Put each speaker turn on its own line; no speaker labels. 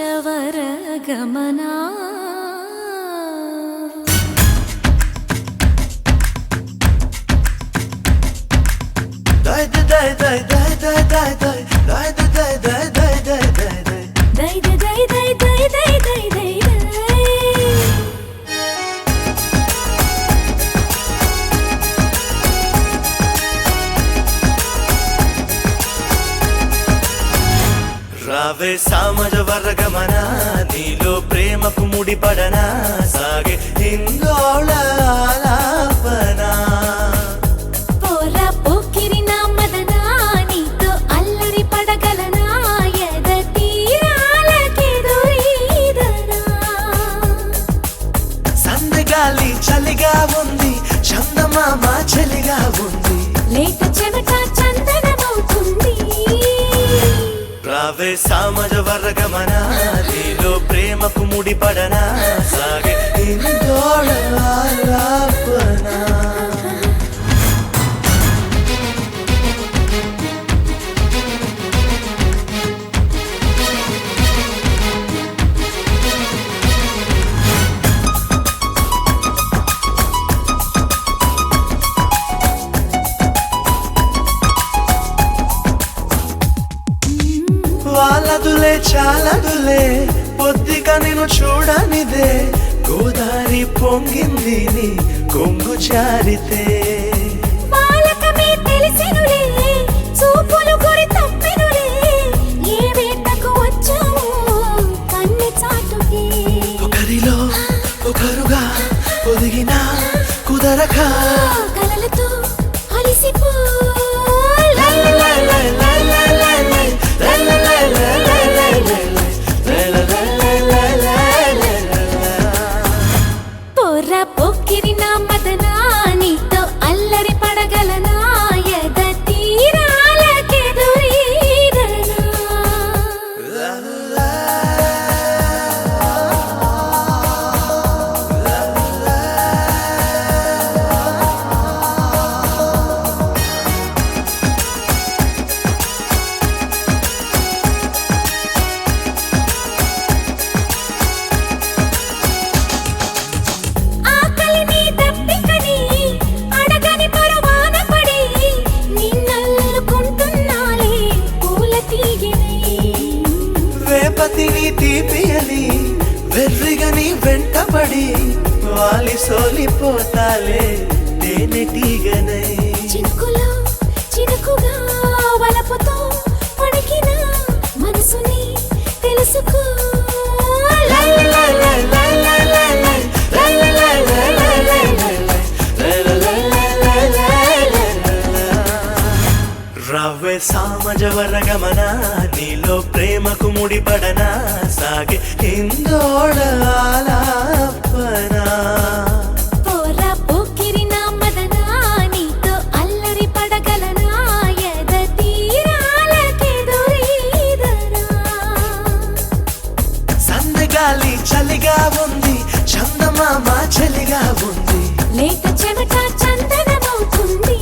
వరగమనా
రావే సామజ వర్గమనా నీలో ప్రేమకు ముడిపడనా సాగే హిందోళ ఆలాపనా
పోరా పోకిరి నా మదనా నీతో అల్లరి పడగలనా ఎద తీరాలకెదురీదనా
సందగాలి చలిగా ఉంది చందమామ చలిగా ఉంది
లేత చెమట చందనమవుతుంది
రావే సామజ వర్గమనా నీలో ప్రేమకు ముడిపడనా సాగే హిందోళ ఆలాపనా వాళ్ళదులే చాలదులే పొద్దిగా నేను చూడనిదే గోదారి పొంగింది నీ కొంగు చారితే
బాలకమే తెలిసెనులే చూపులు గురి తప్పెనులే ఏ వేటకు వచ్చావు కన్నె చాటుకి
ఒకరిలో ఒకరుగా ఒదిగినా కుదరక
కలలతో అలిసిపో పోరా పోకిరి నా మదనా నీతో అల్లరి పడగలనా ఎద తీరాలకెదురీదనా ఆకలిని దప్పికని అడగని పరవాన పడి నిన్నల్లుకుంటున్నాలే పూల తీగని
వేపతిని తీపియని వెర్రిగని వెంటపడి వాలి సోలిపోతాలే తేనెటీగనై
చినుకులో చినుకుగా వలపుతో వణికిన మనసుని తెలుసుకో
రవ్వే సామజ వర్గమనా నీలో ప్రేమకు ముడిపడనా సాగే హిందోళ ఆలాపనా
పోరా పోకిరి నా మదనా నీతో అల్లరి పడగలనా ఎద తీరాలకెదురీదనా
సందగాలి చలిగా ఉంది చందమామ చలిగా ఉంది
లేత చెమట చందనమవుతుంది